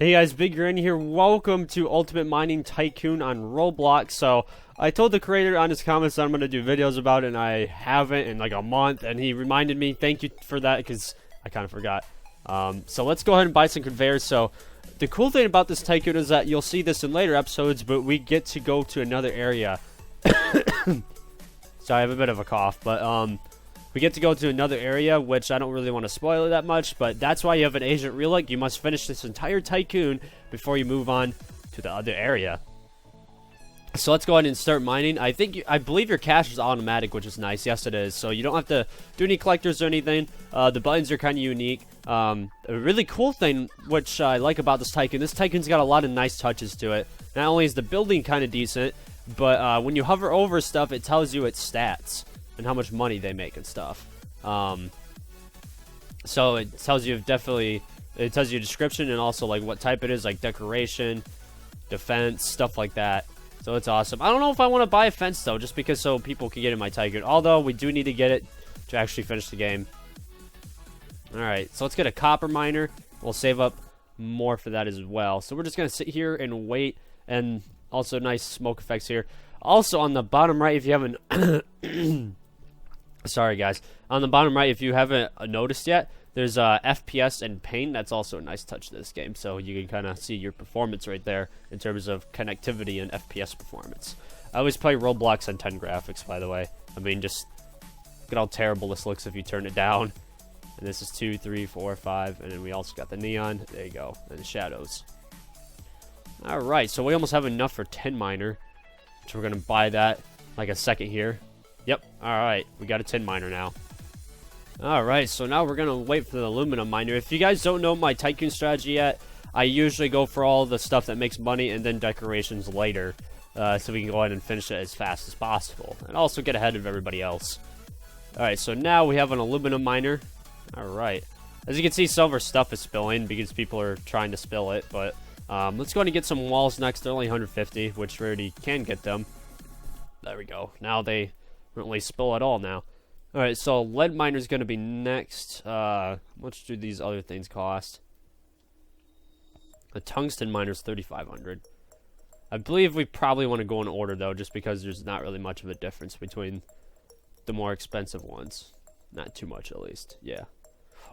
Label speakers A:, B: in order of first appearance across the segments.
A: Hey guys, Big Granny here. Welcome to Ultimate Mining Tycoon on Roblox. So, I told the creator on his comments that I'm going to do videos about it, and I haven't in like a month, and he reminded me. Thank you for that, because I kind of forgot. So, let's go ahead and buy some conveyors. So, the cool thing about this Tycoon is that you'll see this in later episodes, but we get to go to another area. So, I have a bit of a cough, but we get to go to another area, which I don't really want to spoil it that much, but that's why you have an agent relic. You must finish this entire Tycoon before you move on to the other area. So let's go ahead and start mining. I believe your cash is automatic, which is nice. Yes, it is. So you don't have to do any collectors or anything. The buttons are kind of unique. A really cool thing, which I like about this Tycoon's got a lot of nice touches to it. Not only is the building kind of decent, but when you hover over stuff, it tells you its stats and how much money they make and stuff. So it tells you it tells you a description and also like what type it is, like decoration, defense, stuff like that. So it's awesome. I don't know if I want to buy a fence though, just because so people can get in my Tycoon. Although we do need to get it to actually finish the game. Alright, so let's get a copper miner. We'll save up more for that as well. So we're just going to sit here and wait. And also nice smoke effects here. Also on the bottom right, if you haven't... Sorry guys. On the bottom right, if you haven't noticed yet, there's FPS and paint. That's also a nice touch to this game. So you can kind of see your performance right there in terms of connectivity and FPS performance. I always play Roblox on 10 graphics, by the way. I mean, just look at how terrible this looks if you turn it down. And this is 2, 3, 4, 5. And then we also got the neon. There you go. And the shadows. Alright, so we almost have enough for 10 miner. So we're going to buy that like a second here. Yep, alright, we got a tin miner now. Alright, so now we're going to wait for the aluminum miner. If you guys don't know my Tycoon strategy yet, I usually go for all the stuff that makes money and then decorations later. So we can go ahead and finish it as fast as possible. And also get ahead of everybody else. Alright, so now we have an aluminum miner. Alright. As you can see, some of our stuff is spilling because people are trying to spill it. But let's go ahead and get some walls next. They're only 150, which Rarity can get them. There we go. Now they don't really spill at all now. Alright, so lead miner is going to be next. How much do these other things cost? The tungsten miner is 3,500. I believe we probably want to go in order, though, just because there's not really much of a difference between the more expensive ones. Not too much, at least. Yeah.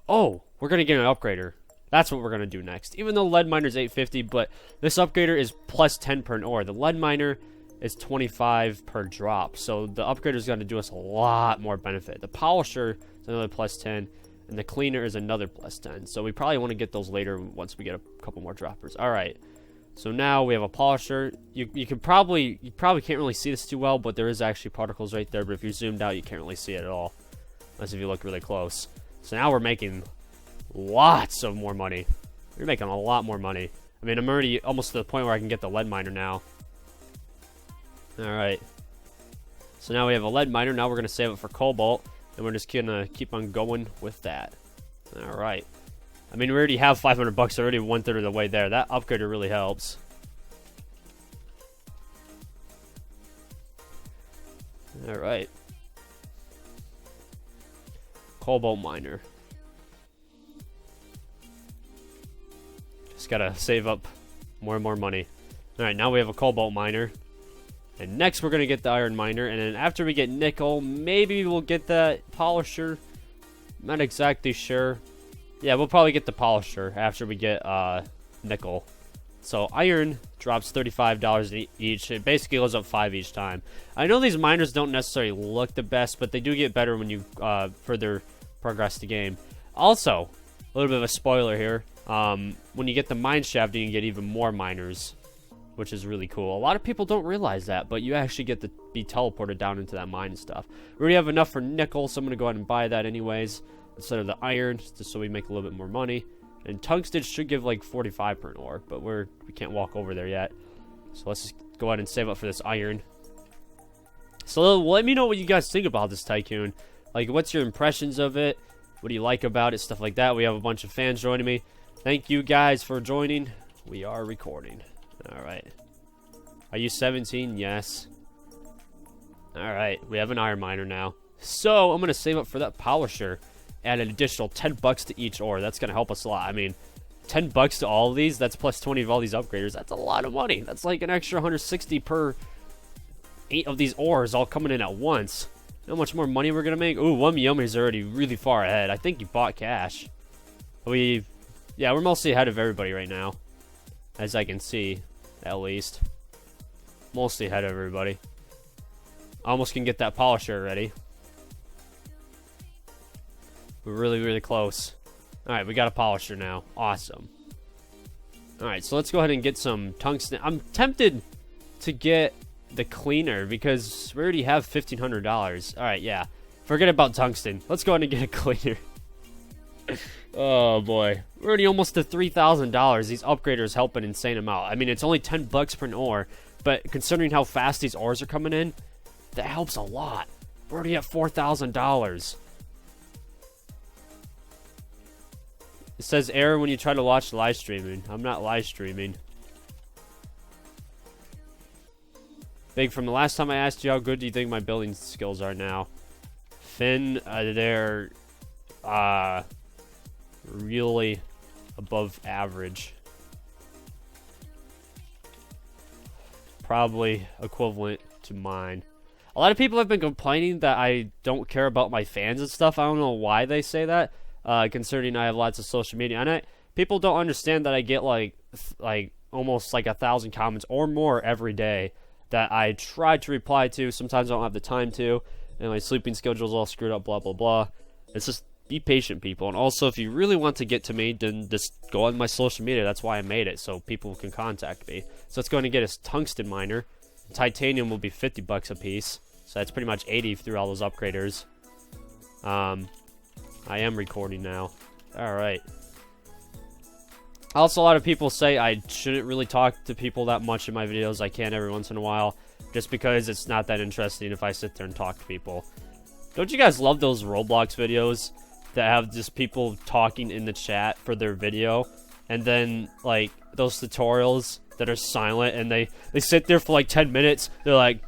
A: Oh, we're going to get an upgrader. That's what we're going to do next. Even though lead miner is 850, but this upgrader is plus 10 per ore. The lead miner is 25 per drop. So the upgrader is going to do us a lot more benefit. The polisher is another plus 10. And the cleaner is another plus 10. So we probably want to get those later once we get a couple more droppers. Alright. So now we have a polisher. You probably can't really see this too well, but there is actually particles right there. But if you're zoomed out, you can't really see it at all. Unless if you look really close. So now we're making lots of more money. We're making a lot more money. I mean, I'm already almost to the point where I can get the lead miner now. Alright. So now we have a lead miner. Now we're going to save it for cobalt. And we're just going to keep on going with that. Alright. I mean, we already have 500 bucks already, 1/3 of the way there. That upgrader really helps. Alright. Cobalt miner. Just gotta save up more and more money. Alright, now we have a cobalt miner. And next we're going to get the iron miner. And then after we get nickel, maybe we'll get that polisher. Not exactly sure. Yeah, we'll probably get the polisher after we get nickel. So iron drops $35 each. It basically goes up 5 each time. I know these miners don't necessarily look the best, but they do get better when you further progress the game. Also, a little bit of a spoiler here. When you get the mine shaft, you can get even more miners, which is really cool. A lot of people don't realize that, but you actually get to be teleported down into that mine and stuff. We already have enough for nickel, so I'm going to go ahead and buy that anyways, instead of the iron, just so we make a little bit more money. And tungsten should give like 45 per ore, but we can't walk over there yet. So let's just go ahead and save up for this iron. So let me know what you guys think about this Tycoon. Like, what's your impressions of it? What do you like about it? Stuff like that. We have a bunch of fans joining me. Thank you guys for joining. We are recording. Alright. Are you 17? Yes. Alright, we have an iron miner now. So, I'm going to save up for that polisher. Add an additional 10 bucks to each ore. That's going to help us a lot. I mean, 10 bucks to all of these. That's plus 20 of all these upgraders. That's a lot of money. That's like an extra 160 per 8 of these ores all coming in at once. How much more money we're gonna make? Ooh, Yummi's already really far ahead. I think he bought cash. Yeah, we're mostly ahead of everybody right now, as I can see, at least. Mostly ahead of everybody. Almost can get that polisher already. We're really, really close. Alright, we got a polisher now. Awesome. Alright, so let's go ahead and get some tungsten. I'm tempted to get the cleaner because we already have $1,500. Alright, yeah. Forget about tungsten. Let's go ahead and get a cleaner. Oh boy. We're already almost to $3,000. These upgraders help an insane amount. I mean, it's only 10 bucks per an ore, but considering how fast these ores are coming in, that helps a lot. We're already at $4,000. It says error when you try to watch live streaming. I'm not live streaming. Big, from the last time I asked you how good do you think my building skills are now? Finn, they're really above average. Probably equivalent to mine. A lot of people have been complaining that I don't care about my fans and stuff. I don't know why they say that. Concerning I have lots of social media, and people don't understand that I get like almost like 1,000 comments or more every day that I try to reply to. Sometimes I don't have the time to, and my sleeping schedule's all screwed up. Blah blah blah. It's just be patient, people. And also, if you really want to get to me, then just go on my social media. That's why I made it, so people can contact me. So let's go and get a tungsten miner. Titanium will be 50 bucks a piece, so that's pretty much 80 through all those upgraders. I am recording now. Alright. Also, a lot of people say I shouldn't really talk to people that much in my videos. I can every once in a while, just because it's not that interesting if I sit there and talk to people. Don't you guys love those Roblox videos that have just people talking in the chat for their video? And then, like, those tutorials that are silent, and they sit there for like 10 minutes. They're like,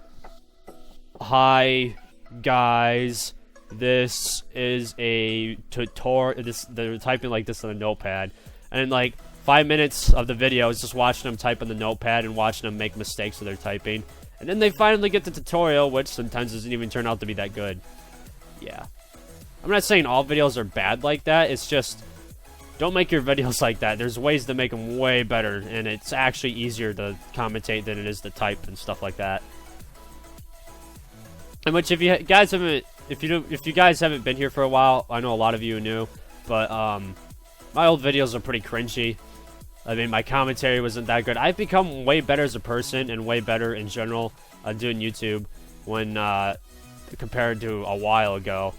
A: hi, guys. This is a tutorial. They're typing like this on a notepad, and like 5 minutes of the video is just watching them type on the notepad and watching them make mistakes with their typing, and then they finally get the tutorial, which sometimes doesn't even turn out to be that good. Yeah, I'm not saying all videos are bad like that. It's just don't make your videos like that. There's ways to make them way better, and it's actually easier to commentate than it is to type and stuff like that. And which, if you guys haven't. If you guys haven't been here for a while, I know a lot of you are new, but my old videos are pretty cringy. I mean, my commentary wasn't that good. I've become way better as a person and way better in general doing YouTube when compared to a while ago.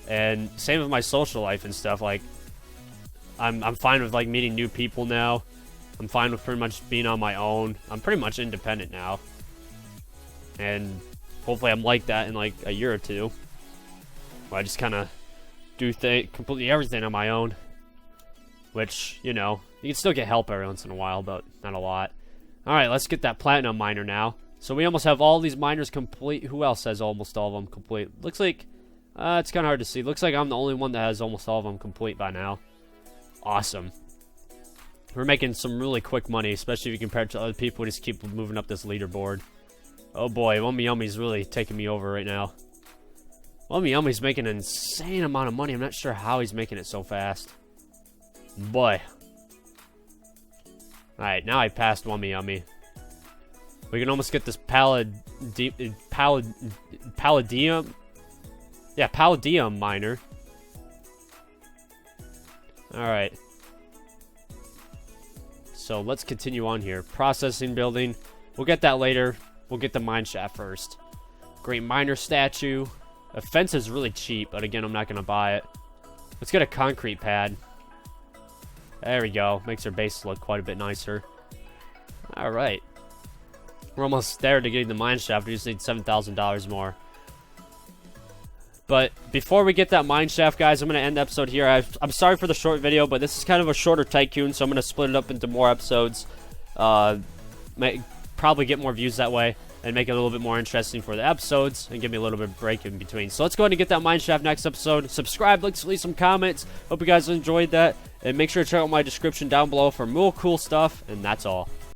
A: And same with my social life and stuff. Like, I'm fine with like meeting new people now. I'm fine with pretty much being on my own. I'm pretty much independent now, and hopefully I'm like that in like a year or two. I just kind of do completely everything on my own, which, you know, you can still get help every once in a while, but not a lot. Alright, let's get that platinum miner now. So we almost have all these miners complete. Who else has almost all of them complete? Looks like, it's kind of hard to see. Looks like I'm the only one that has almost all of them complete by now. Awesome. We're making some really quick money, especially if you compare it to other people who just keep moving up this leaderboard. Oh boy, Yummi's really taking me over right now. Yummi's making an insane amount of money. I'm not sure how he's making it so fast. Boy. Alright, now I passed Yummi. We can almost get this Palladium. Yeah, Palladium miner. Alright. So let's continue on here. Processing building. We'll get that later. We'll get the mine shaft first. Great miner statue. A fence is really cheap, but again, I'm not going to buy it. Let's get a concrete pad. There we go. Makes our base look quite a bit nicer. Alright. We're almost there to getting the mine shaft. We just need $7,000 more. But before we get that mine shaft, guys, I'm going to end the episode here. I'm sorry for the short video, but this is kind of a shorter Tycoon, so I'm going to split it up into more episodes. Probably get more views that way, and make it a little bit more interesting for the episodes, and give me a little bit of break in between. So let's go ahead and get that mine shaft next episode. Subscribe, let's leave some comments. Hope you guys enjoyed that, And make sure to check out my description down below for more cool stuff. And that's all.